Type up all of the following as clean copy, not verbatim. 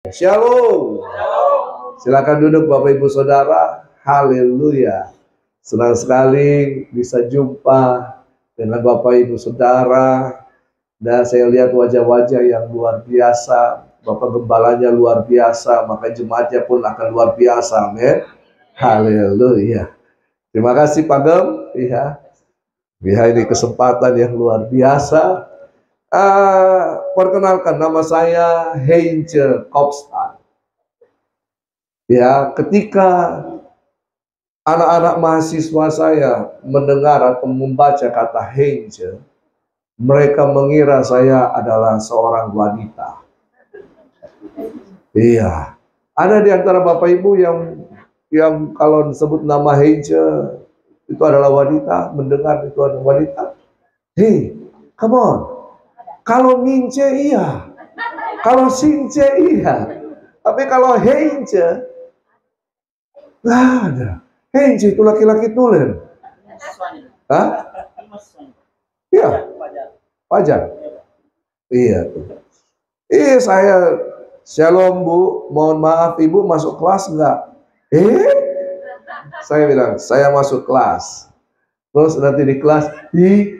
Shalom. Silakan duduk Bapak Ibu Saudara. Haleluya. Senang sekali bisa jumpa dengan Bapak Ibu Saudara. Dan saya lihat wajah-wajah yang luar biasa. Bapak Gembalanya luar biasa, maka jemaatnya pun akan luar biasa. Amin. Haleluya. Terima kasih Pak Gem. Ya, ini kesempatan yang luar biasa. Perkenalkan, nama saya Heinze Kopstan. Ya, ketika anak-anak mahasiswa saya mendengar atau membaca kata Heinze, mereka mengira saya adalah seorang wanita. Iya, ada di antara Bapak Ibu yang kalau disebut nama Heinze itu adalah wanita, mendengar itu adalah wanita. Hey, come on. Kalau Mince iya, kalau Since iya, tapi kalau Heinze nggak ada. Heinze itu laki-laki tulen. Hah? Iya, wajar. Iya. Saya Shalom Bu, mohon maaf Ibu masuk kelas enggak? Saya bilang, saya masuk kelas. Terus nanti di kelas,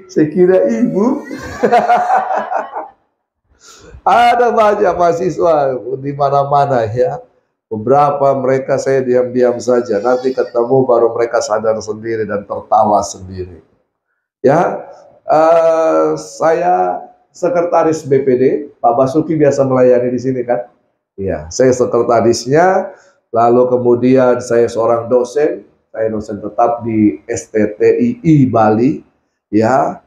saya kira Ibu. Ada banyak mahasiswa di mana-mana ya. Beberapa mereka saya diam-diam saja. Nanti ketemu baru mereka sadar sendiri dan tertawa sendiri. Ya, saya sekretaris BPD. Pak Basuki biasa melayani di sini kan? Iya, saya sekretarisnya. Lalu kemudian saya seorang dosen. Saya dosen tetap di STTII Bali. Ya,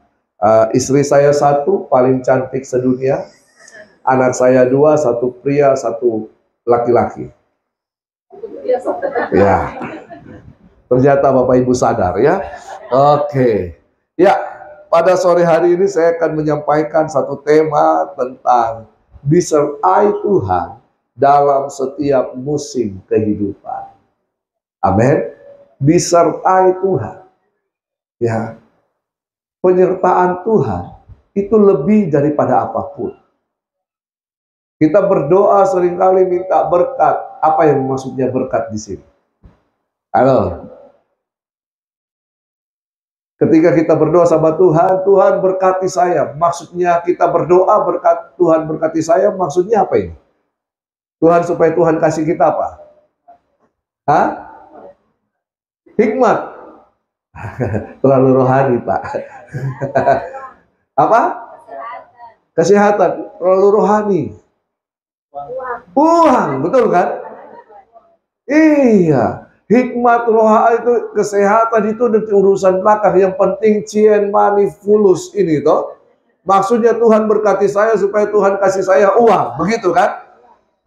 istri saya satu, paling cantik sedunia. Anak saya dua, satu pria, satu laki-laki. Ya, ternyata Bapak Ibu sadar ya. Oke. Ya, pada sore hari ini saya akan menyampaikan satu tema tentang disertai Tuhan dalam setiap musim kehidupan. Amin. Disertai Tuhan. Ya. Penyertaan Tuhan itu lebih daripada apapun. Kita berdoa seringkali minta berkat. Apa yang maksudnya berkat di sini? Halo. Ketika kita berdoa sama Tuhan, Tuhan berkati saya. Maksudnya kita berdoa berkat Tuhan berkati saya, maksudnya apa ini? Tuhan supaya Tuhan kasih kita apa? Hah? Hikmat. Terlalu rohani, Pak. Apa? Kesehatan. Terlalu rohani. Uang, betul kan? Iya. Hikmat roha itu, kesehatan itu nanti urusan belakang. Yang penting cien mani fulus ini toh. Maksudnya Tuhan berkati saya supaya Tuhan kasih saya uang, begitu kan?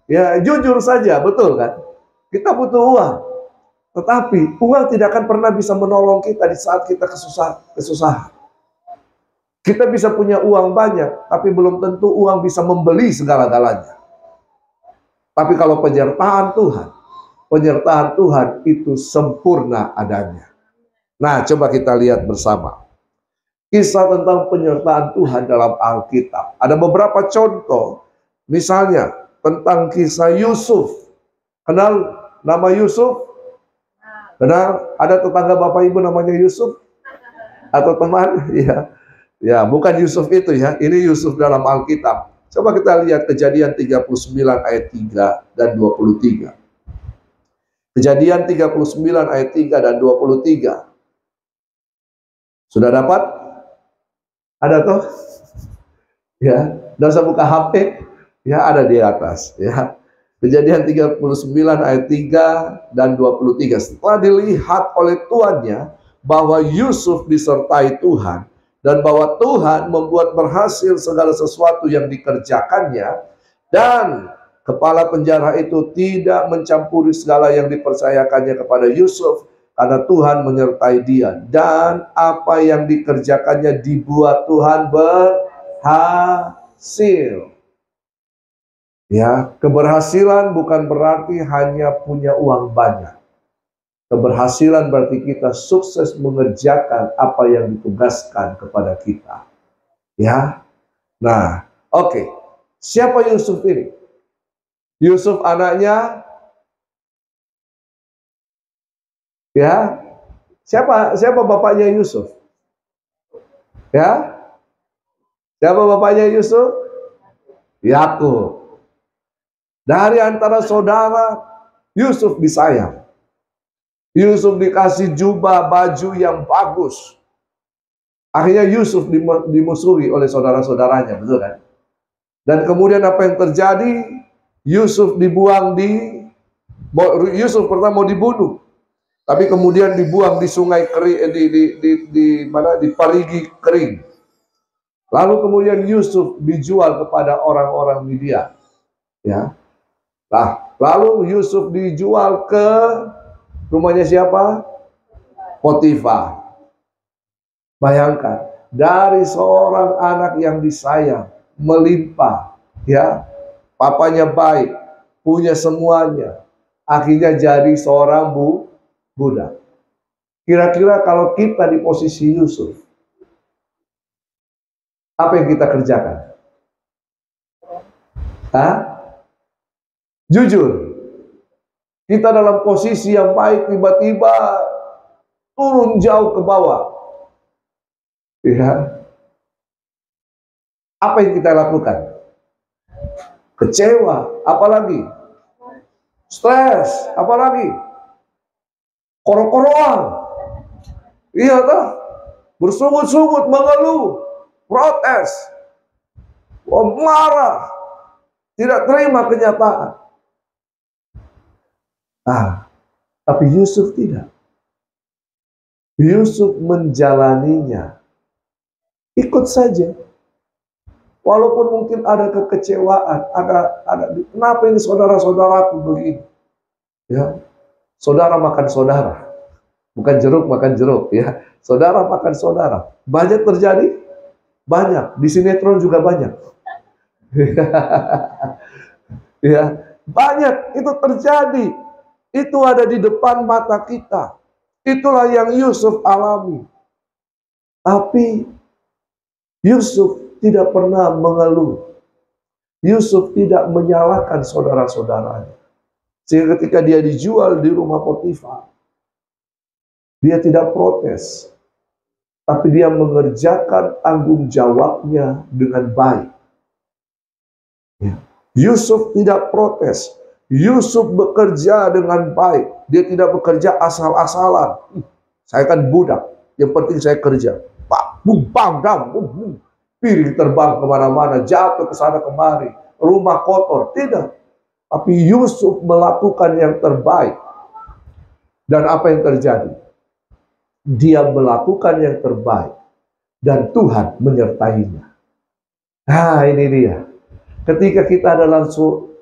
Ya jujur saja, betul kan? Kita butuh uang. Tetapi uang tidak akan pernah bisa menolong kita di saat kita kesusahan. Kita bisa punya uang banyak, tapi belum tentu uang bisa membeli segala-galanya. Tapi kalau penyertaan Tuhan itu sempurna adanya. Nah, coba kita lihat bersama. Kisah tentang penyertaan Tuhan dalam Alkitab. Ada beberapa contoh. Misalnya, tentang kisah Yusuf. Kenal nama Yusuf? Kenal? Ada tetangga Bapak Ibu namanya Yusuf? Atau teman? Ya, bukan Yusuf itu ya. Ini Yusuf dalam Alkitab. Coba kita lihat Kejadian 39 ayat 3 dan 23. Kejadian 39 ayat 3 dan 23. Sudah dapat? Ada toh? Ya, dan saya buka HP, ya ada di atas, ya. Kejadian 39 ayat 3 dan 23. Setelah dilihat oleh tuannya bahwa Yusuf disertai Tuhan dan bahwa Tuhan membuat berhasil segala sesuatu yang dikerjakannya, dan kepala penjara itu tidak mencampuri segala yang dipercayakannya kepada Yusuf karena Tuhan menyertai dia, dan apa yang dikerjakannya dibuat Tuhan berhasil. Ya, keberhasilan bukan berarti hanya punya uang banyak. Keberhasilan berarti kita sukses mengerjakan apa yang ditugaskan kepada kita. Ya. Nah, oke. Siapa Yusuf ini? Yusuf anaknya, ya, siapa bapaknya Yusuf? Ya, siapa bapaknya Yusuf? Yakub. Dari antara saudara, Yusuf disayang. Yusuf dikasih jubah baju yang bagus. Akhirnya Yusuf dimusuhi oleh saudara-saudaranya, betul kan? Dan kemudian apa yang terjadi? Yusuf dibuang Yusuf pertama mau dibunuh, tapi kemudian dibuang di sungai kering, di Parigi kering. Lalu kemudian Yusuf dijual kepada orang-orang Midian, ya. Nah, lalu Yusuf dijual ke rumahnya siapa? Potifar. Bayangkan, dari seorang anak yang disayang, melimpah, ya, papanya baik, punya semuanya, akhirnya jadi seorang budak. Kira-kira kalau kita di posisi Yusuf, apa yang kita kerjakan? Hah? Jujur, kita dalam posisi yang baik tiba-tiba turun jauh ke bawah. Ya. Apa yang kita lakukan? Kecewa, apalagi? Stres, apalagi? Koro-koroan. Iya toh? Bersungut-sungut, mengeluh, protes, marah, tidak terima kenyataan. Tapi Yusuf tidak. Yusuf menjalaninya. Ikut saja. Walaupun mungkin ada kekecewaan, ada kenapa ini saudara-saudaraku begini? Ya, saudara makan saudara, bukan jeruk makan jeruk, ya. Saudara makan saudara. Banyak terjadi, banyak. Di sinetron juga banyak. Ya, banyak itu terjadi. Itu ada di depan mata kita. Itulah yang Yusuf alami. Tapi Yusuf tidak pernah mengeluh. Yusuf tidak menyalahkan saudara-saudaranya. Sehingga ketika dia dijual di rumah Potifar, dia tidak protes. Tapi dia mengerjakan tanggung jawabnya dengan baik. Yusuf tidak protes. Yusuf bekerja dengan baik. Dia tidak bekerja asal-asalan. Saya kan budak. Yang penting saya kerja. Piring terbang kemana-mana, jatuh ke sana kemari, rumah kotor, tidak. Tapi Yusuf melakukan yang terbaik. Dan apa yang terjadi? Dia melakukan yang terbaik dan Tuhan menyertainya. Nah, ini dia. Ketika kita dalam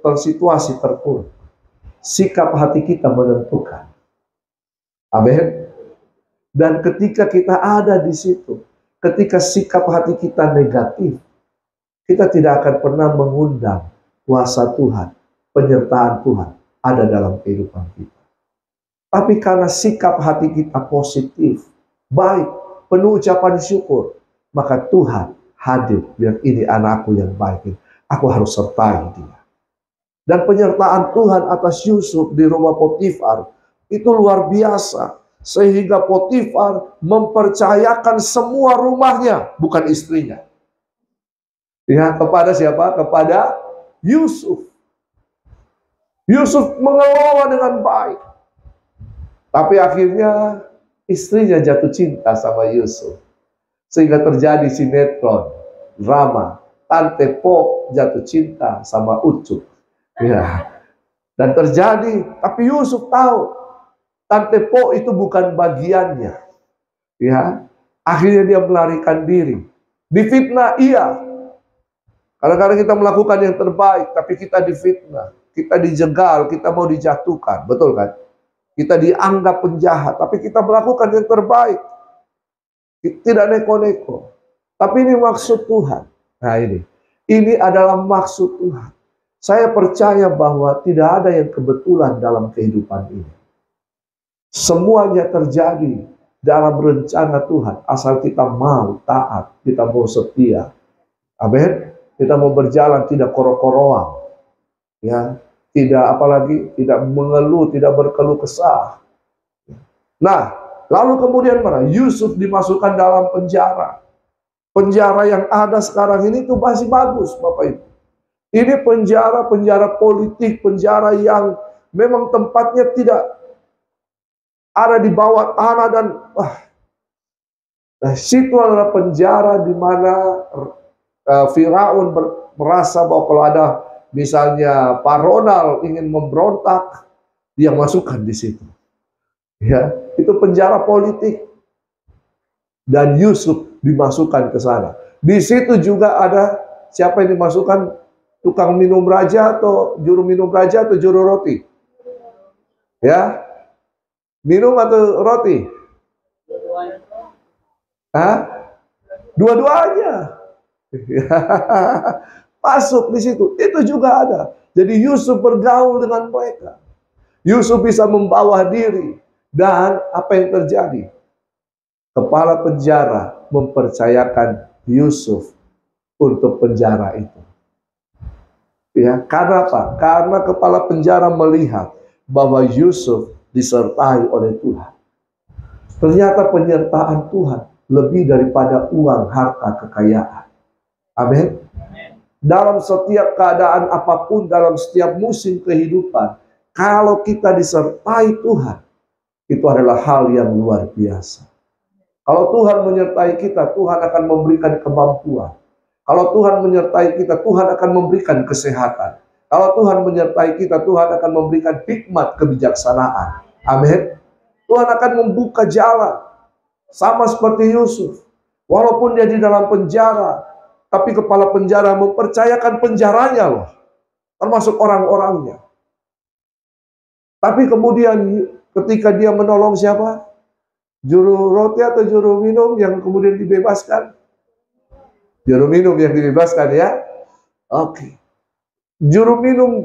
situasi terpuruk, sikap hati kita menentukan. Amin. Dan ketika kita ada di situ, ketika sikap hati kita negatif, kita tidak akan pernah mengundang kuasa Tuhan, penyertaan Tuhan ada dalam kehidupan kita. Tapi karena sikap hati kita positif, baik, penuh ucapan syukur, maka Tuhan hadir. Biar ini anakku yang baik, aku harus sertai dia. Dan penyertaan Tuhan atas Yusuf di rumah Potifar itu luar biasa. Sehingga Potifar mempercayakan semua rumahnya, bukan istrinya. Ya, kepada siapa? Kepada Yusuf. Yusuf mengelola dengan baik. Tapi akhirnya istrinya jatuh cinta sama Yusuf. Sehingga terjadi sinetron, drama. Tante Po jatuh cinta sama Ucup. Ya. Dan terjadi, tapi Yusuf tahu Tante Po itu bukan bagiannya. Ya, akhirnya dia melarikan diri. Difitnah, iya. Kadang-kadang kita melakukan yang terbaik, tapi kita difitnah, kita dijegal, kita mau dijatuhkan, betul kan? Kita dianggap penjahat, tapi kita melakukan yang terbaik. Tidak neko-neko. Tapi ini maksud Tuhan. Nah ini adalah maksud Tuhan. Saya percaya bahwa tidak ada yang kebetulan dalam kehidupan ini. Semuanya terjadi dalam rencana Tuhan, asal kita mau taat, kita mau setia. Amin. Kita mau berjalan tidak korok-koroan. Ya, tidak apalagi tidak mengeluh, tidak berkeluh kesah. Nah, lalu kemudian mana? Yusuf dimasukkan dalam penjara. Penjara yang ada sekarang ini tuh masih bagus, Bapak Ibu. Ini penjara politik, penjara yang memang tempatnya tidak ada di bawah tanah dan nah, situ adalah penjara di mana Firaun merasa bahwa kalau ada misalnya Pak Ronald ingin memberontak, dia masukkan di situ. Ya, itu penjara politik. Dan Yusuf dimasukkan ke sana. Di situ juga ada siapa yang dimasukkan? Tukang minum raja atau juru minum raja atau juru roti? Ya, minum atau roti? Hah? Dua-duanya. Masuk di situ. Itu juga ada. Jadi Yusuf bergaul dengan mereka. Yusuf bisa membawa diri. Dan apa yang terjadi? Kepala penjara mempercayakan Yusuf untuk penjara itu. Ya, karena apa? Karena kepala penjara melihat bahwa Yusuf disertai oleh Tuhan. Ternyata penyertaan Tuhan lebih daripada uang, harta, kekayaan. Amin. Dalam setiap keadaan apapun, dalam setiap musim kehidupan, kalau kita disertai Tuhan, itu adalah hal yang luar biasa. Kalau Tuhan menyertai kita, Tuhan akan memberikan kemampuan. Kalau Tuhan menyertai kita, Tuhan akan memberikan kesehatan. Kalau Tuhan menyertai kita, Tuhan akan memberikan hikmat kebijaksanaan. Amin. Tuhan akan membuka jalan. Sama seperti Yusuf. Walaupun dia di dalam penjara, tapi kepala penjara mempercayakan penjaranya loh. Termasuk orang-orangnya. Tapi kemudian ketika dia menolong siapa? Juru roti atau juru minum yang kemudian dibebaskan? Juru minum yang dibebaskan ya. Oke. Juru minum,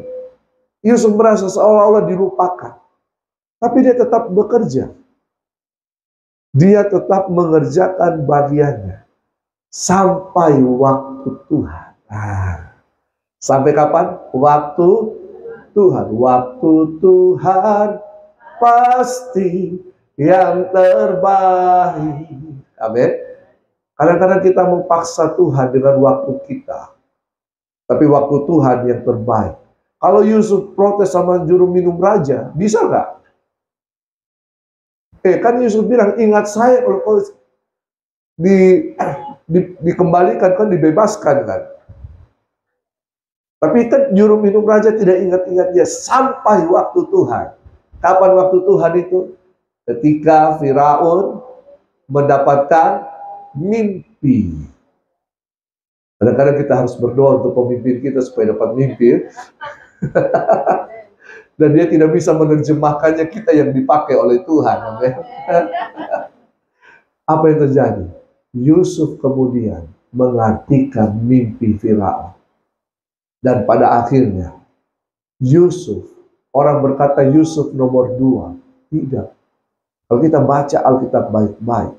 Yusuf merasa seolah-olah dilupakan. Tapi dia tetap bekerja. Dia tetap mengerjakan bagiannya. Sampai waktu Tuhan. Sampai kapan? Waktu Tuhan. Waktu Tuhan pasti yang terbaik. Amin. Kadang-kadang kita memaksa Tuhan dengan waktu kita. Tapi waktu Tuhan yang terbaik. Kalau Yusuf protes sama juru minum raja, bisa nggak? Kan Yusuf bilang, ingat saya kalau dikembalikan kan, dibebaskan kan. Tapi kan juru minum raja tidak ingat-ingat dia sampai waktu Tuhan. Kapan waktu Tuhan itu? Ketika Firaun mendapatkan mimpi. Kadang-kadang kita harus berdoa untuk pemimpin kita supaya dapat mimpi. Dan dia tidak bisa menerjemahkannya, kita yang dipakai oleh Tuhan. Apa yang terjadi? Yusuf kemudian mengartikan mimpi Firaun. Dan pada akhirnya, Yusuf, orang berkata Yusuf nomor 2. Tidak. Kalau kita baca Alkitab baik-baik,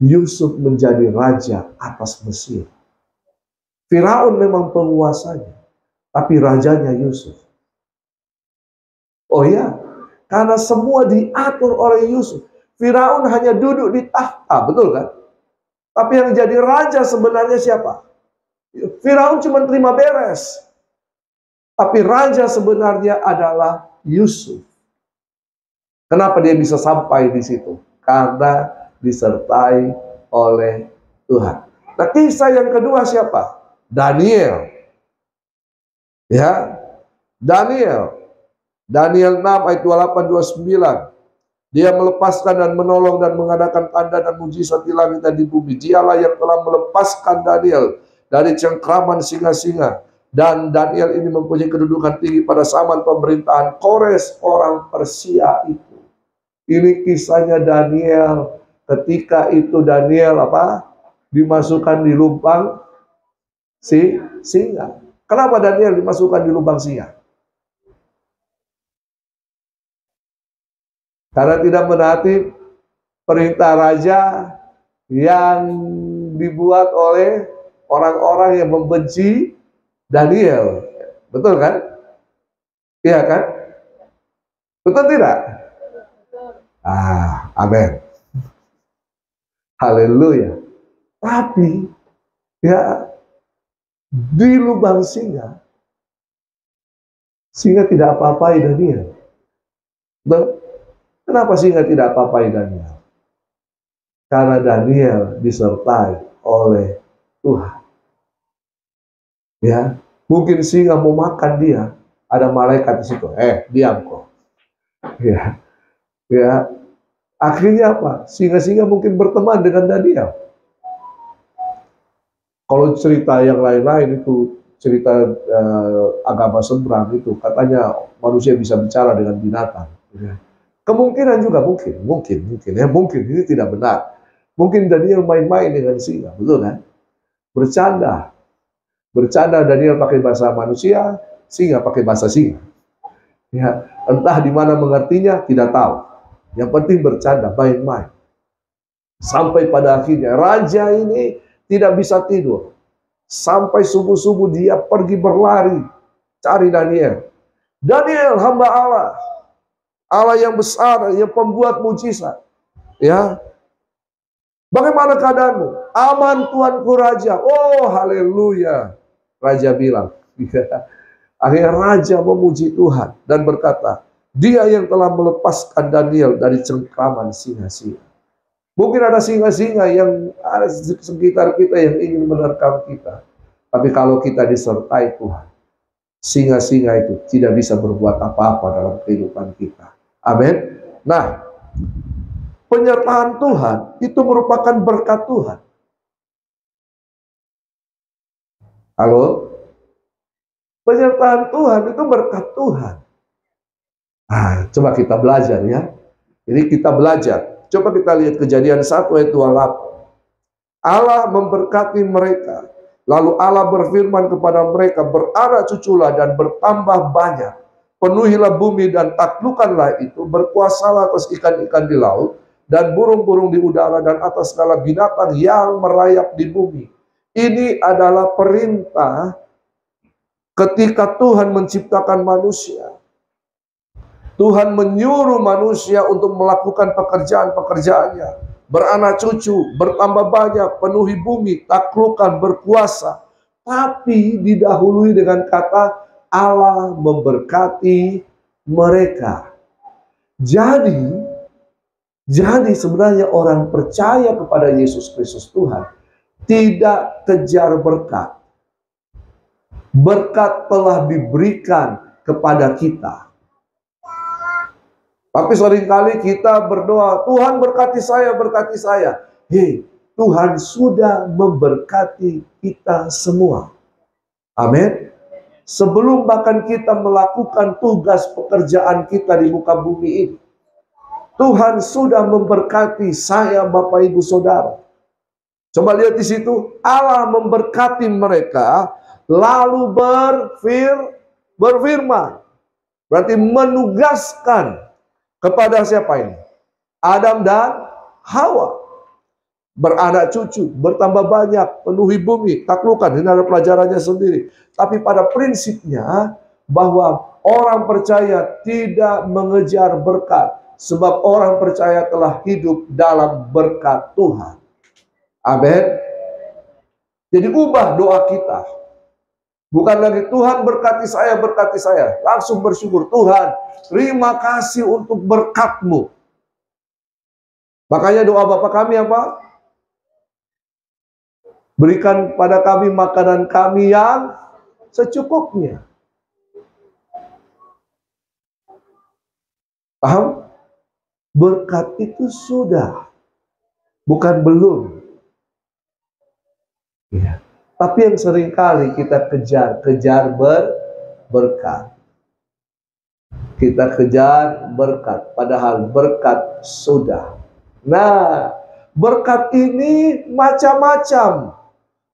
Yusuf menjadi raja atas Mesir. Firaun memang penguasanya, tapi rajanya Yusuf. Oh ya, karena semua diatur oleh Yusuf. Firaun hanya duduk di tahta, betul kan? Tapi yang jadi raja sebenarnya siapa? Firaun cuma terima beres. Tapi raja sebenarnya adalah Yusuf. Kenapa dia bisa sampai di situ? Karena disertai oleh Tuhan. Nah, kisah yang kedua siapa? Daniel. Ya, Daniel 6 ayat 28-29. Dia melepaskan dan menolong dan mengadakan tanda dan mujizat di langit dan di bumi. Dialah yang telah melepaskan Daniel dari cengkraman singa-singa. Dan Daniel ini mempunyai kedudukan tinggi pada zaman pemerintahan Kores orang Persia itu. Ini kisahnya Daniel. Ketika itu Daniel dimasukkan di lubang singa. Kenapa Daniel dimasukkan di lubang singa? Karena tidak menaati perintah raja yang dibuat oleh orang-orang yang membenci Daniel. Betul kan? Iya kan? Betul tidak? Amin. Haleluya. Tapi ya di lubang singa tidak apa-apai Daniel. Kenapa singa tidak apa-apai Daniel? Karena Daniel disertai oleh Tuhan. Ya, mungkin singa mau makan dia, ada malaikat di situ. Diam kok. Ya. Akhirnya apa? Singa-singa mungkin berteman dengan Daniel. Kalau cerita yang lain-lain itu, cerita agama seberang itu, katanya manusia bisa bicara dengan binatang. Ya. Kemungkinan juga mungkin ini tidak benar. Mungkin Daniel main-main dengan singa, betul kan? Bercanda Daniel pakai bahasa manusia, singa pakai bahasa singa. Ya, entah di mana mengertinya tidak tahu. Yang penting bercanda, main-main. Sampai pada akhirnya raja ini tidak bisa tidur. Sampai subuh-subuh dia pergi berlari cari Daniel. Daniel, hamba Allah. Allah yang besar, yang pembuat mujizat. Ya. Bagaimana keadaanmu? Aman Tuanku Raja. Oh, haleluya. Raja bilang. Akhirnya Raja memuji Tuhan dan berkata, Dia yang telah melepaskan Daniel dari cengkraman singa-singa. Mungkin ada singa-singa yang ada di sekitar kita yang ingin menerkam kita. Tapi kalau kita disertai Tuhan, singa-singa itu tidak bisa berbuat apa-apa dalam kehidupan kita. Amin. Nah, penyertaan Tuhan itu merupakan berkat Tuhan. Halo? Penyertaan Tuhan itu berkat Tuhan. Coba kita belajar ya. Jadi kita belajar. Coba kita lihat Kejadian 1 ayat 28. Allah memberkati mereka. Lalu Allah berfirman kepada mereka, beranak cuculah dan bertambah banyak. Penuhilah bumi dan taklukkanlah itu. Berkuasalah atas ikan-ikan di laut dan burung-burung di udara dan atas segala binatang yang merayap di bumi. Ini adalah perintah ketika Tuhan menciptakan manusia. Tuhan menyuruh manusia untuk melakukan pekerjaan-pekerjaannya. Beranak cucu, bertambah banyak, penuhi bumi, taklukkan, berkuasa. Tapi didahului dengan kata Allah memberkati mereka. Jadi sebenarnya orang percaya kepada Yesus Kristus Tuhan tidak kejar berkat. Berkat telah diberikan kepada kita. Tapi seringkali kita berdoa, Tuhan berkati saya, berkati saya. Tuhan sudah memberkati kita semua. Amin. Sebelum bahkan kita melakukan tugas pekerjaan kita di muka bumi ini, Tuhan sudah memberkati saya, Bapak, Ibu, Saudara. Coba lihat di situ, Allah memberkati mereka, lalu berfirman. Berarti menugaskan kepada siapa ini? Adam dan Hawa. Beranak cucu, bertambah banyak, penuhi bumi, taklukkan. Ini ada pelajarannya sendiri. Tapi pada prinsipnya bahwa orang percaya tidak mengejar berkat. Sebab orang percaya telah hidup dalam berkat Tuhan. Amin. Jadi ubah doa kita. Bukan lagi Tuhan berkati saya. Langsung bersyukur, Tuhan, terima kasih untuk berkat-Mu. Makanya doa Bapa kami apa? Berikan pada kami makanan kami yang secukupnya. Paham? Berkat itu sudah, bukan belum. Ya. Tapi yang seringkali kita kejar berkat. Kita kejar berkat, padahal berkat sudah. Nah, berkat ini macam-macam.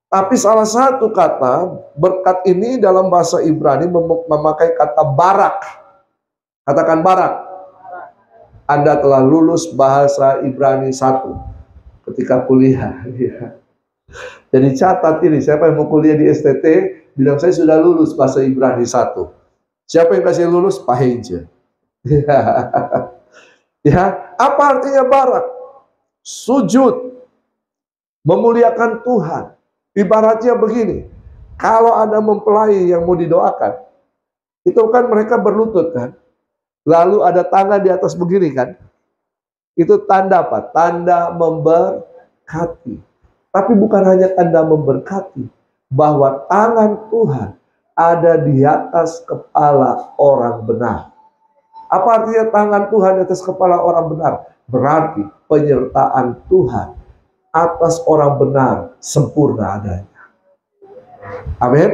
Tapi salah satu kata, berkat ini dalam bahasa Ibrani memakai kata barak. Katakan barak. Anda telah lulus bahasa Ibrani 1 ketika kuliah. Jadi catat ini, siapa yang mau kuliah di STT, bilang saya sudah lulus bahasa Ibrani 1. Siapa yang kasih lulus? Pak Heja. Ya, apa artinya barak? Sujud, memuliakan Tuhan. Ibaratnya begini, kalau ada mempelai yang mau didoakan, itu kan mereka berlutut kan, lalu ada tangan di atas begini kan, itu tanda apa? Tanda memberkati. Tapi bukan hanya tanda memberkati, bahwa tangan Tuhan ada di atas kepala orang benar. Apa artinya tangan Tuhan di atas kepala orang benar? Berarti penyertaan Tuhan atas orang benar sempurna adanya. Amin.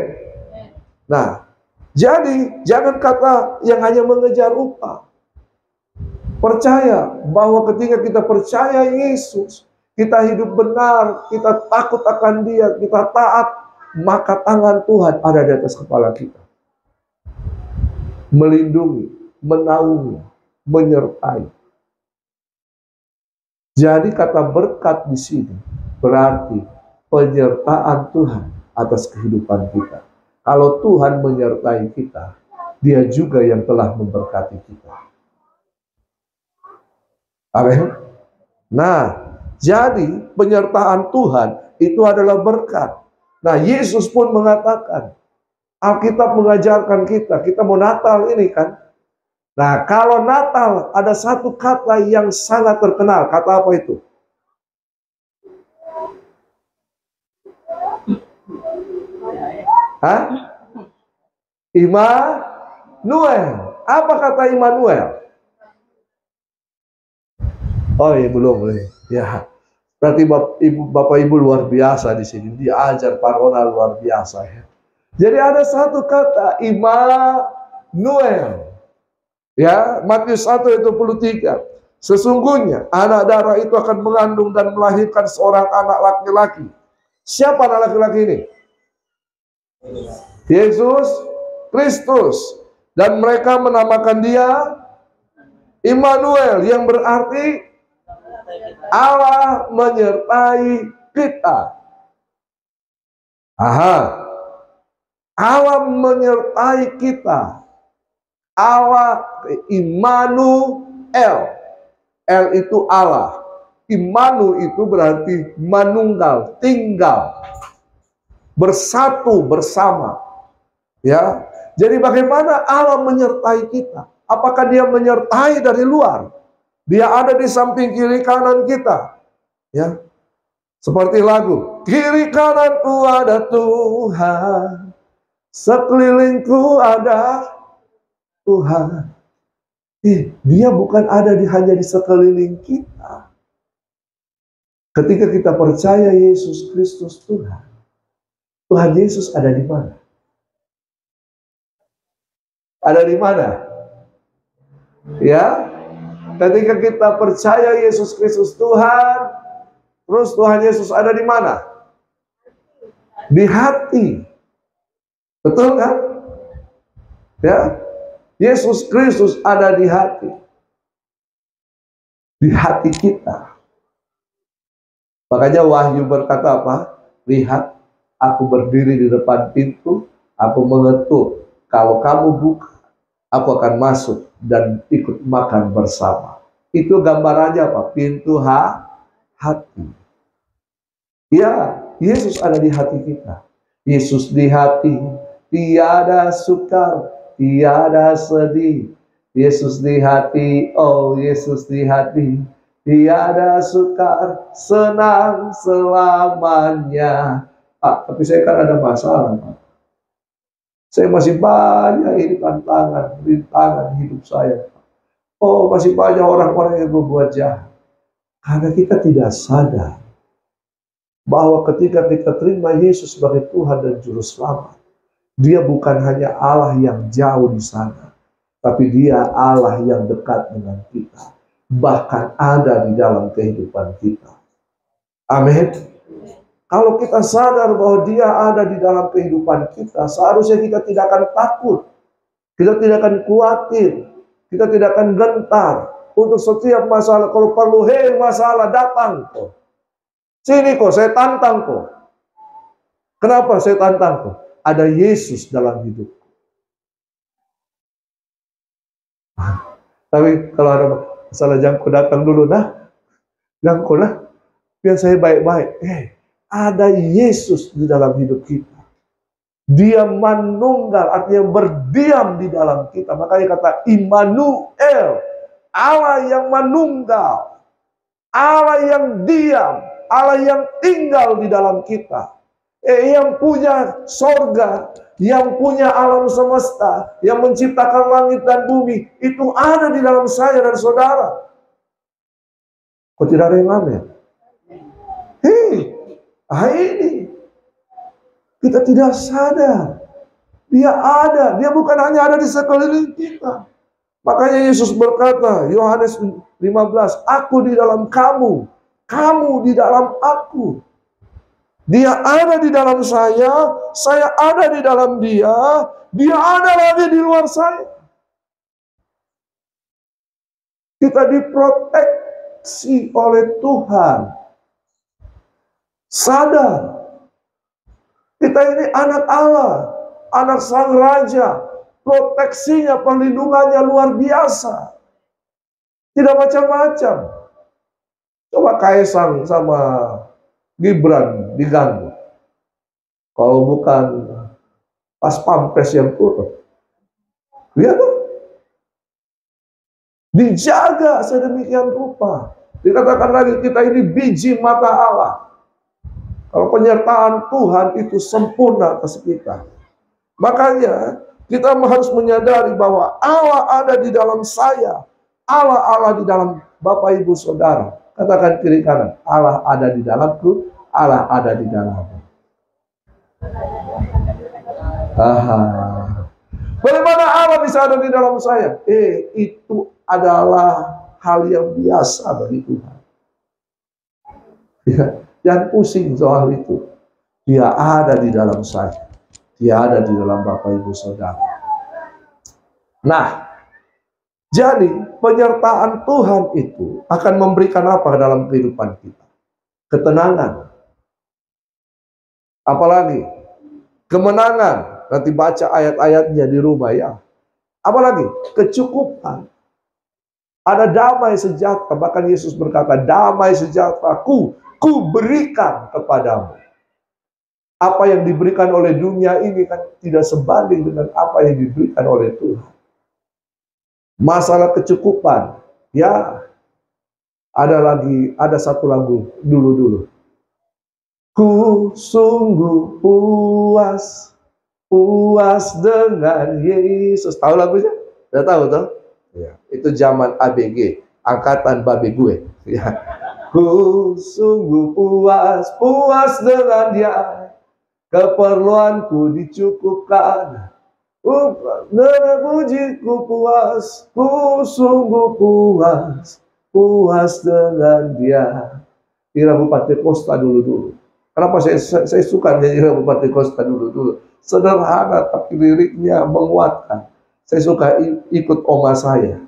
Nah, jadi jangan kata yang hanya mengejar upah. Percaya bahwa ketika kita percaya Yesus, kita hidup benar, kita takut akan Dia, kita taat, maka tangan Tuhan ada di atas kepala kita. Melindungi, menaungi, menyertai. Jadi kata berkat di sini berarti penyertaan Tuhan atas kehidupan kita. Kalau Tuhan menyertai kita, Dia juga yang telah memberkati kita. Amin. Nah, jadi penyertaan Tuhan itu adalah berkat. Nah, Yesus pun mengatakan, Alkitab mengajarkan kita mau Natal ini kan. Nah, kalau Natal ada satu kata yang sangat terkenal. Kata apa itu? Hah? Immanuel. Apa kata Immanuel? Oh iya, belum. Ya, berarti Bapak Ibu luar biasa di sini. Dia ajar parona luar biasa ya. Jadi ada satu kata Immanuel. Ya, Matius 1:23. Sesungguhnya anak darah itu akan mengandung dan melahirkan seorang anak laki-laki. Siapa anak laki-laki ini? Yesus Kristus. Dan mereka menamakan Dia Immanuel, yang berarti Allah menyertai kita. Aha. Allah menyertai kita. Allah Immanuel. El itu Allah. Immanu itu berarti manunggal, tinggal, bersatu bersama. Ya. Jadi bagaimana Allah menyertai kita? Apakah Dia menyertai dari luar? Dia ada di samping kiri kanan kita. Ya. Seperti lagu, kiri kananku ada Tuhan, sekelilingku ada Tuhan. Dia bukan ada hanya di sekeliling kita. Ketika kita percaya Yesus Kristus Tuhan, Tuhan Yesus ada di mana? Ada di mana? Ya, ketika kita percaya Yesus Kristus Tuhan, terus Tuhan Yesus ada di mana? Di hati. Betul kan? Ya, Yesus Kristus ada di hati. Di hati kita. Makanya Wahyu berkata apa? Lihat, aku berdiri di depan pintu, aku mengetuk. Kalau kamu buka, aku akan masuk dan ikut makan bersama. Itu gambarannya apa? Pintu hati. Ya, Yesus ada di hati kita. Yesus di hati, tiada sukar, tiada sedih. Yesus di hati, oh Yesus di hati, tiada sukar, senang selamanya. Tapi saya kan ada masalah, Pak. Saya masih banyak ini rintangan hidup saya. Oh, masih banyak orang-orang yang berbuat jahat. Karena kita tidak sadar bahwa ketika kita terima Yesus sebagai Tuhan dan Juru Selamat, Dia bukan hanya Allah yang jauh di sana, tapi Dia Allah yang dekat dengan kita, bahkan ada di dalam kehidupan kita. Amin. Kalau kita sadar bahwa Dia ada di dalam kehidupan kita, seharusnya kita tidak akan takut, kita tidak akan khawatir, kita tidak akan gentar untuk setiap masalah. Kalau perlu, hei masalah, datang kok. Sini kok, saya tantang kok. Kenapa saya tantang kok? Ada Yesus dalam hidupku. Tapi kalau ada masalah jangko datang dulu, jangko biar saya baik-baik. Ada Yesus di dalam hidup kita. Dia manunggal, artinya berdiam di dalam kita. Makanya kata Immanuel, Allah yang manunggal, Allah yang diam, Allah yang tinggal di dalam kita. Yang punya sorga, yang punya alam semesta, yang menciptakan langit dan bumi, itu ada di dalam saya dan saudara. Kok tidak ada yang amin? Ini kita tidak sadar. Dia ada, dia bukan hanya ada di sekeliling kita. Makanya Yesus berkata, Yohanes 15, aku di dalam kamu, kamu di dalam aku. Dia ada di dalam saya ada di dalam dia ada lagi di luar saya. Kita diproteksi oleh Tuhan. Sadar, kita ini anak Allah, anak Sang Raja. Proteksinya, perlindungannya luar biasa. Tidak macam-macam. Coba Kaisang sama Gibran diganggu. Kalau bukan pas pampres yang turun. Lihat tuh. Dijaga sedemikian rupa. Dikatakan lagi kita ini biji mata Allah. Kalau penyertaan Tuhan itu sempurna atas kita. Makanya kita harus menyadari bahwa Allah ada di dalam saya. Allah di dalam Bapak Ibu Saudara. Katakan kiri kanan. Allah ada di dalamku. Allah ada di dalammu. Bagaimana Allah bisa ada di dalam saya? Itu adalah hal yang biasa bagi Tuhan. Ya. Jangan pusing soal itu. Dia ada di dalam saya. Dia ada di dalam Bapak Ibu Saudara. Nah, jadi penyertaan Tuhan itu akan memberikan apa dalam kehidupan kita? Ketenangan. Apalagi? Kemenangan. Nanti baca ayat-ayatnya di rumah ya. Apalagi? Kecukupan. Ada damai sejahtera. Bahkan Yesus berkata, damai sejahtera ku berikan kepadamu. Apa yang diberikan oleh dunia ini kan tidak sebanding dengan apa yang diberikan oleh Tuhan. Masalah kecukupan, ya ada satu lagu dulu. Ku sungguh puas dengan Yesus. Tahu lagunya? Udah tahu toh? Ya, itu zaman ABG, angkatan babe gue. Ya. Ku sungguh puas dengan dia, keperluanku dicukupkan. Dengan pujiku puas, ku sungguh puas dengan dia. Di Rabu Pantekosta dulu. Kenapa saya suka nyanyi Rabu Pantekosta dulu? Sederhana tapi liriknya menguatkan. Saya suka ikut oma saya.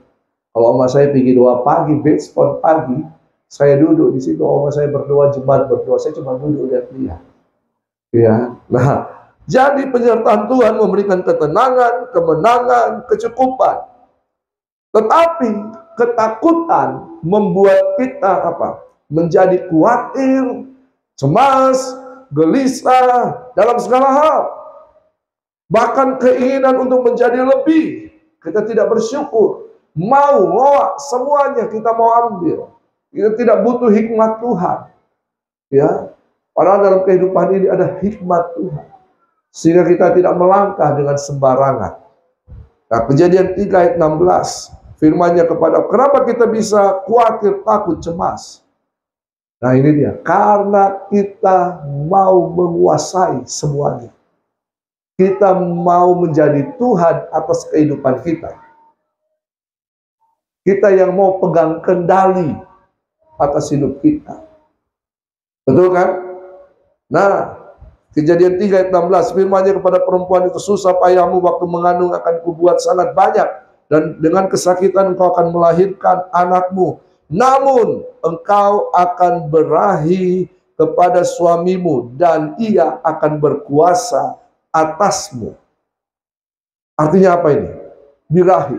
Kalau oma saya pergi doa pagi, bedspon pagi, saya duduk di situ, oma saya berdoa, jemaat berdoa, saya cuma duduk lihat dia. Ya, nah, jadi penyertaan Tuhan memberikan ketenangan, kemenangan, kecukupan. Tetapi ketakutan membuat kita menjadi khawatir, cemas, gelisah dalam segala hal. Bahkan keinginan untuk menjadi lebih, kita tidak bersyukur, mau semuanya kita mau ambil. Kita tidak butuh hikmat Tuhan. Ya, padahal dalam kehidupan ini ada hikmat Tuhan. Sehingga kita tidak melangkah dengan sembarangan. Nah, Kejadian 3 ayat 16. Firman-Nya kenapa kita bisa khawatir, takut, cemas? Nah ini dia. Karena kita mau menguasai semuanya. Kita mau menjadi Tuhan atas kehidupan kita. Kita yang mau pegang kendali atas hidup kita. Betul kan? Nah, Kejadian 3 ayat 16, firman-Nya kepada perempuan itu, susah payahmu waktu mengandung akan kubuat sangat banyak, dan dengan kesakitan engkau akan melahirkan anakmu. Namun engkau akan berahi kepada suamimu, dan ia akan berkuasa atasmu. Artinya apa ini? Birahi.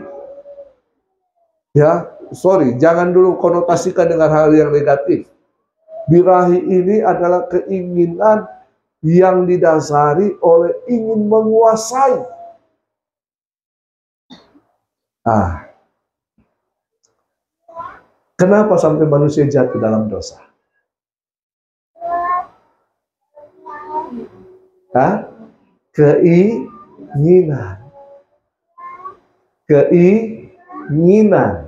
Ya, sorry, jangan dulu konotasikan dengan hal yang negatif. Birahi ini adalah keinginan yang didasari oleh ingin menguasai. Ah, kenapa sampai manusia jatuh dalam dosa? Keinginan. Keinginan.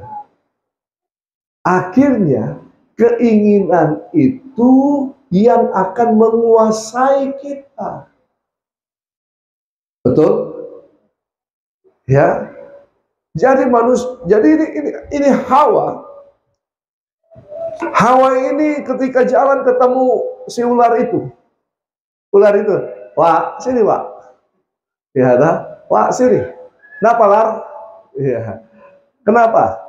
Akhirnya, keinginan itu yang akan menguasai kita. Betul? Ya. Jadi ini Hawa. Hawa ini ketika jalan ketemu si ular itu. Ular itu, "Wah, sini, Pak." Ya, "Wah, sini." "Kenapa, Lar?" Ya. "Kenapa?"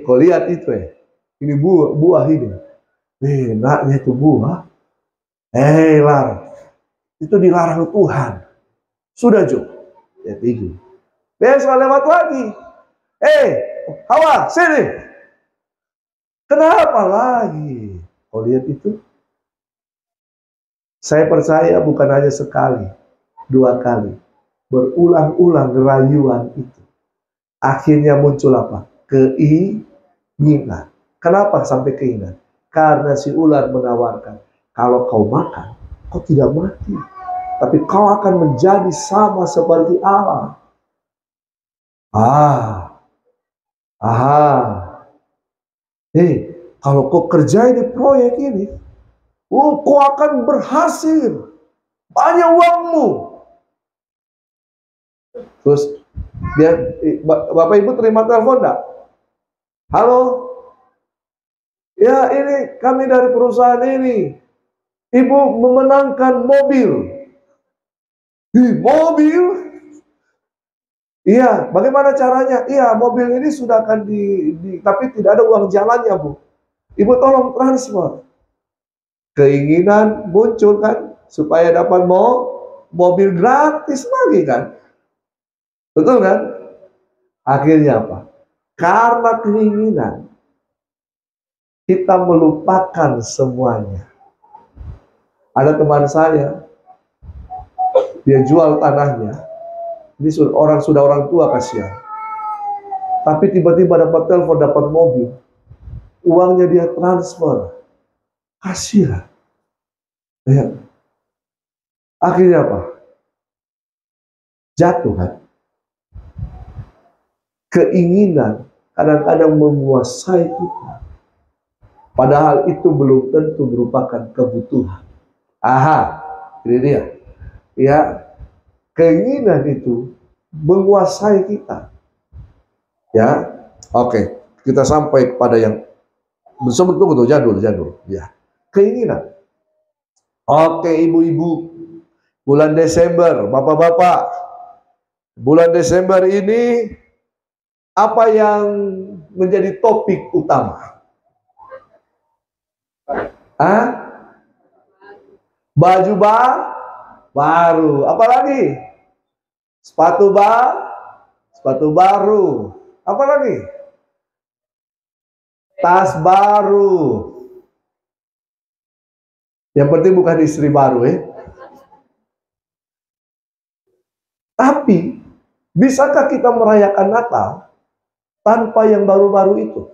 Kau lihat itu ini buah ini. Enaknya itu buah. Lar, itu dilarang Tuhan. Sudah, Jo. Ya, pergi. Besok lewat lagi. Hawa, sini. Kenapa lagi? Kau lihat itu? Saya percaya bukan hanya sekali, 2 kali. Berulang-ulang rayuan itu. Akhirnya muncul apa? Keinginan. Kenapa sampai keinginan? Karena si ular menawarkan, kalau kau makan, kau tidak mati. Tapi kau akan menjadi sama seperti Allah. Kalau kau kerjain di proyek ini, kau akan berhasil. Banyak uangmu. Terus dia, Bapak Ibu terima telepon enggak? "Halo, ya ini kami dari perusahaan ini. Ibu memenangkan mobil." Mobil? Iya, bagaimana caranya? Iya, mobil ini sudah akan tapi tidak ada uang jalannya, Bu. Ibu tolong transfer. Keinginan muncul kan, supaya dapat mobil gratis lagi kan. Betul kan? Akhirnya apa? Karena keinginan, kita melupakan semuanya. Ada teman saya, dia jual tanahnya. Ini orang tua, kasihan. Tapi tiba-tiba dapat telepon, dapat mobil. Uangnya dia transfer. Kasihan. Ya. Akhirnya apa? Jatuh kan? Keinginan kadang-kadang menguasai kita. Padahal itu belum tentu merupakan kebutuhan. Ini dia. Ya, keinginan itu menguasai kita. Ya, oke. Kita sampai kepada yang betul jadul. Ya, keinginan. Oke, ibu-ibu, bulan Desember, bapak-bapak, bulan Desember ini apa yang menjadi topik utama? Baju baru. Apa lagi? Sepatu baru. Apa lagi? Tas baru. Yang penting bukan istri baru Tapi bisakah kita merayakan Natal tanpa yang baru-baru itu?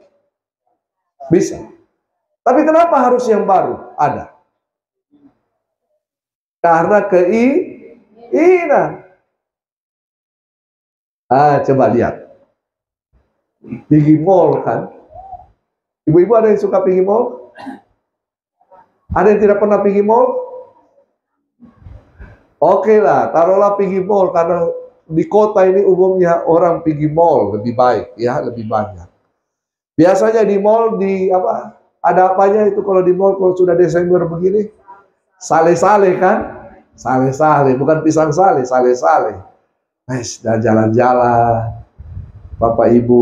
Bisa. Tapi kenapa harus yang baru? Ada. Karena keinginan. Coba lihat. Pergi mall kan? Ibu-ibu ada yang suka pergi mall? Ada yang tidak pernah pergi mall? Oke lah, taruhlah pergi mall, karena di kota ini umumnya orang pergi mall lebih baik, ya, lebih banyak. Biasanya di mall ada apanya itu kalau di mall kalau sudah Desember begini? Sale-sale kan? Sale-sale, bukan pisang sale, sale-sale. Dan jalan-jalan. Bapak Ibu,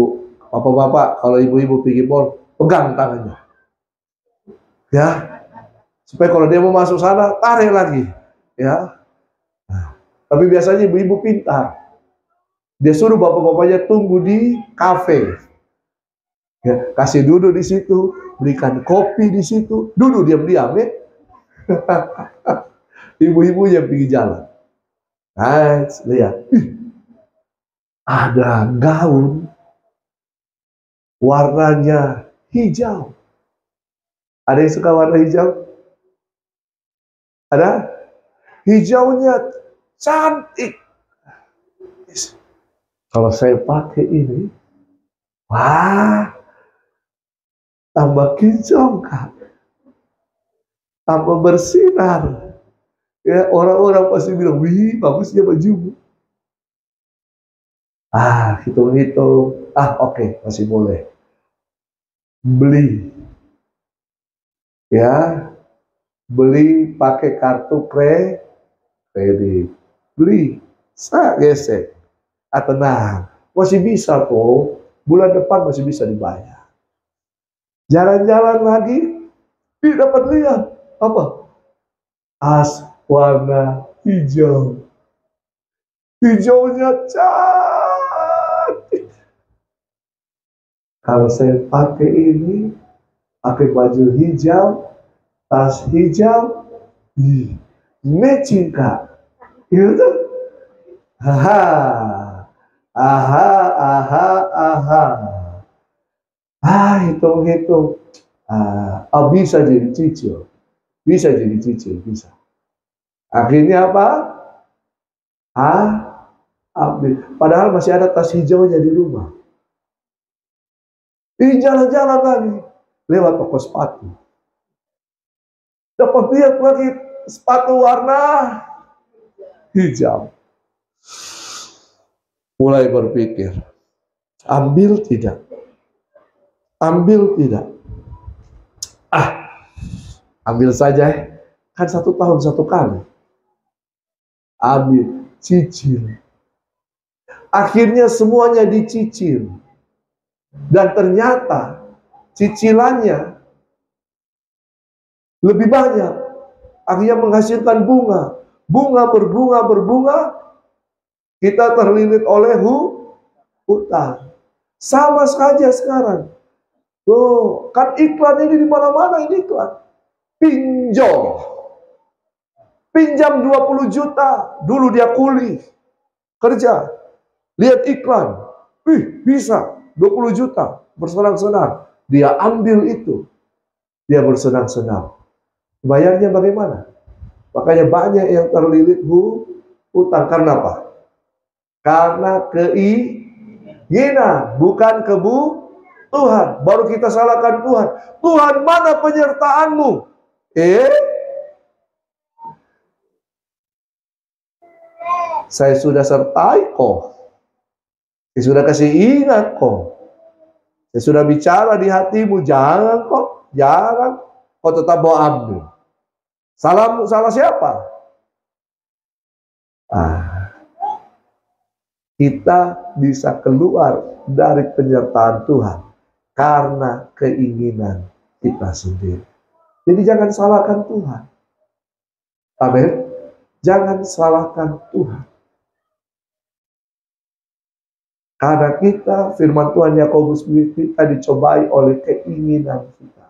bapak-bapak, kalau ibu-ibu pergi mall, pegang tangannya. Ya. Supaya kalau dia mau masuk sana, tarik lagi. Ya. Tapi biasanya ibu-ibu pintar. Dia suruh bapak-bapaknya tunggu di kafe. Ya, kasih duduk di situ, berikan kopi di situ, duduk diam-diam ya. Ibu-ibunya pergi jalan. Lihat. Ada gaun warnanya hijau. Ada yang suka warna hijau? Ada? Hijaunya cantik. Kalau saya pakai ini, wah, tambah kinclong, Kak. Tambah bersinar. Ya, orang-orang pasti bilang, wih, bagusnya bajumu. Hitung-hitung. Oke, masih boleh. Beli. Ya, beli pakai kartu kredit. Beli. Saya gesek. Tenang. Masih bisa kok. Bulan depan masih bisa dibayar. Jalan-jalan lagi. Dapat lihat. Apa? Tas warna hijau. Hijaunya cantik. Kalau saya pakai ini, pakai baju hijau, tas hijau, matching, Kak. Gitu. Hitung-hitung. Bisa jadi cicil. Bisa. Akhirnya apa? Ambil. Padahal masih ada tas hijaunya di rumah. Ini jalan-jalan lagi. Lewat toko sepatu. Dapat lihat lagi sepatu warna hijau. Mulai berpikir. Ambil tidak? Ambil tidak? Ambil saja. Kan 1 tahun 1 kali. Ambil. Cicil. Akhirnya semuanya dicicil. Dan ternyata cicilannya lebih banyak. Akhirnya menghasilkan bunga. Bunga berbunga. Kita terlilit oleh hutang. Sama saja sekarang. Kan iklan ini di mana-mana ini iklan. Pinjol. Pinjam 20 juta. Dulu dia kuli. Kerja. Lihat iklan. Bisa. 20 juta. Bersenang-senang. Dia ambil itu. Dia bersenang-senang. Bayarnya bagaimana? Makanya banyak yang terlilit hutang. Karena apa? Karena keinginan. Bukan kebutuhan. Baru kita salahkan Tuhan. Tuhan, mana penyertaanmu? Saya sudah sertai kok. Saya sudah kasih ingat kok. Saya sudah bicara di hatimu. Jangan kok. Jangan. Kau tetap mau ambil. Salah siapa? Kita bisa keluar dari penyertaan Tuhan karena keinginan kita sendiri. Jadi jangan salahkan Tuhan. Amin. Jangan salahkan Tuhan. Karena kita, firman Tuhan Yakobus, kita dicobai oleh keinginan kita.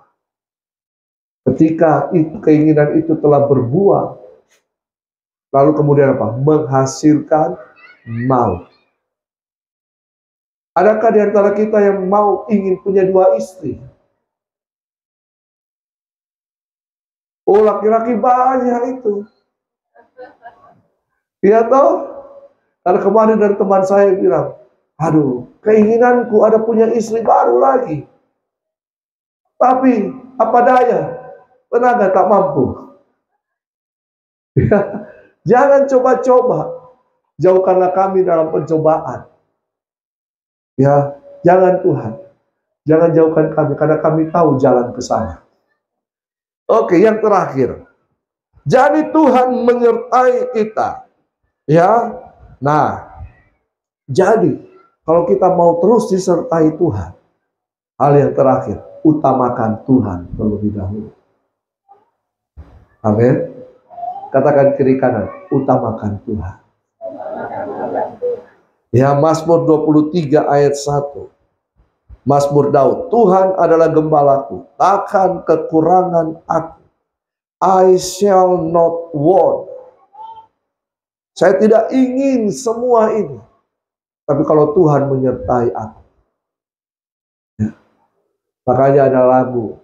Ketika keinginan itu telah berbuah, lalu kemudian apa? Menghasilkan maut. Adakah di antara kita yang ingin punya 2 istri? Laki-laki banyak itu. Iya toh? Karena kemarin dari teman saya bilang, keinginanku ada punya istri baru lagi. Tapi apa daya? Tenaga tak mampu. Jangan coba-coba. Jauhkanlah kami dalam pencobaan. Ya, jangan Tuhan. Jangan jauhkan kami karena kami tahu jalan ke sana. Oke, yang terakhir. Jadi Tuhan menyertai kita. Ya. Nah, jadi kalau kita mau terus disertai Tuhan, hal yang terakhir, utamakan Tuhan terlebih dahulu. Amin. Katakan kiri kanan, utamakan Tuhan. Ya, Mazmur 23 ayat 1. Mazmur Daud, Tuhan adalah gembalaku, takkan kekurangan aku. I shall not want. Saya tidak ingin semua ini. Tapi kalau Tuhan menyertai aku. Ya. Makanya ada lagu.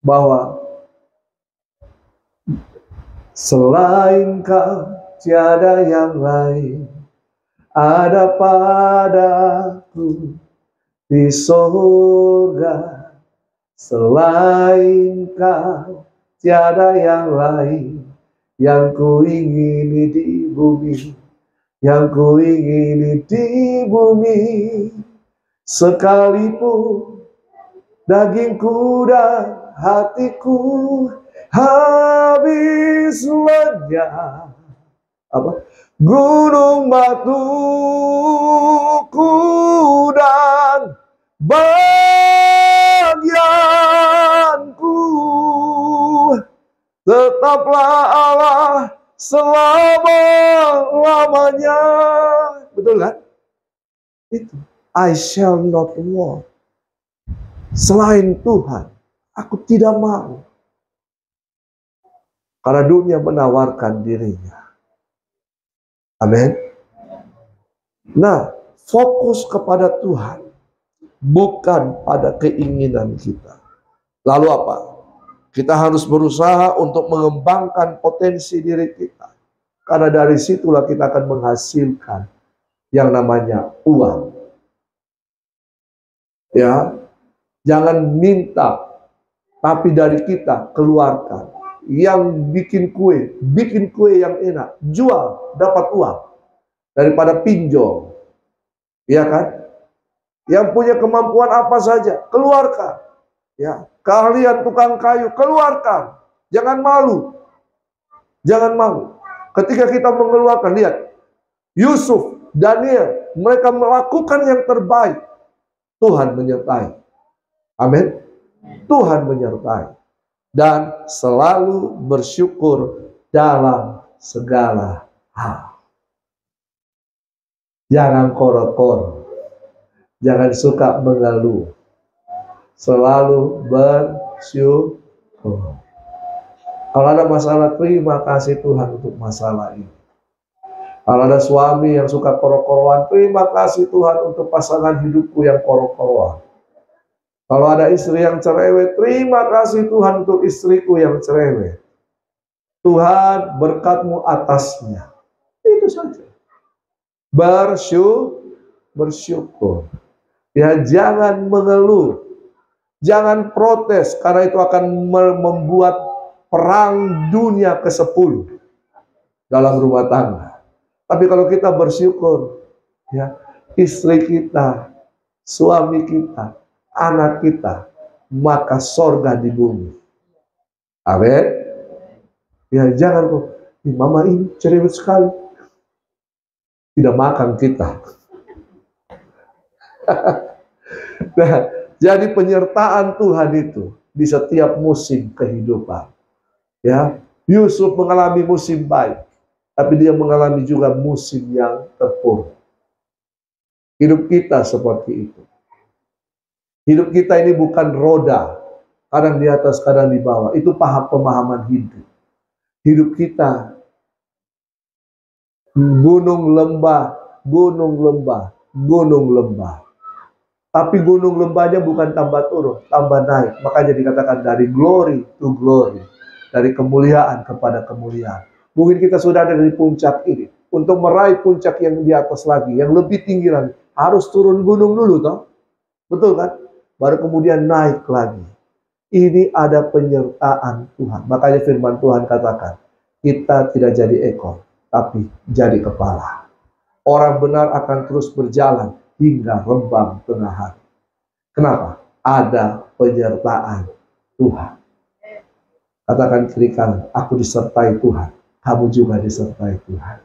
Bahwa selain Kau tiada yang lain ada padaku di surga. Selain Kau tiada yang lain yang ku ingini di bumi, yang ku ingini di bumi. Sekalipun dagingku dan hatiku habis lenyap, gunung batuku dan bagianku, tetaplah Allah selama-lamanya. Betul kan? Itu I shall not want. Selain Tuhan, aku tidak mau. Karena dunia menawarkan dirinya. Amin. Nah, fokus kepada Tuhan, bukan pada keinginan kita. Lalu apa? Kita harus berusaha untuk mengembangkan potensi diri kita. Karena dari situlah kita akan menghasilkan yang namanya uang. Ya, jangan minta, tapi dari kita keluarkan. Yang bikin kue yang enak, jual, dapat uang. Daripada pinjol. Ya kan? Yang punya kemampuan apa saja, keluarkan. Ya, keahlian tukang kayu, keluarkan. Jangan malu. Jangan malu. Ketika kita mengeluarkan, lihat. Yusuf, Daniel, mereka melakukan yang terbaik. Tuhan menyertai. Amin. Tuhan menyertai. Dan selalu bersyukur dalam segala hal. Jangan korok-korok. Jangan suka mengeluh. Selalu bersyukur. Kalau ada masalah, terima kasih Tuhan untuk masalah ini. Kalau ada suami yang suka korok-korokan, terima kasih Tuhan untuk pasangan hidupku yang korok-korokan. Kalau ada istri yang cerewet, terima kasih Tuhan untuk istriku yang cerewet. Tuhan berkat-Mu atasnya. Itu saja. Bersyukur. Ya, jangan mengeluh. Jangan protes, karena itu akan membuat perang dunia ke-10 dalam rumah tangga. Tapi kalau kita bersyukur, ya, istri kita, suami kita, anak kita, maka sorga di bumi. Amin. Ya, jangan kok, mama ini cerewet sekali. Tidak makan kita. Nah, jadi penyertaan Tuhan itu di setiap musim kehidupan. Ya, Yusuf mengalami musim baik, tapi dia mengalami juga musim yang terpuruk. Hidup kita seperti itu. Hidup kita ini bukan roda, kadang di atas, kadang di bawah. Itu pemahaman hidup. Hidup kita gunung lembah, gunung lembah, gunung lembah. Tapi gunung lembahnya bukan tambah turun, tambah naik. Makanya dikatakan dari glory to glory. Dari kemuliaan kepada kemuliaan. Mungkin kita sudah ada di puncak ini. Untuk meraih puncak yang di atas lagi, yang lebih tinggi lagi, harus turun gunung dulu, toh? Betul kan? Baru kemudian naik lagi. Ini ada penyertaan Tuhan. Makanya firman Tuhan katakan, kita tidak jadi ekor, tapi jadi kepala. Orang benar akan terus berjalan hingga rembang tengah hari. Kenapa? Ada penyertaan Tuhan. Katakan kiri kanan, aku disertai Tuhan. Kamu juga disertai Tuhan.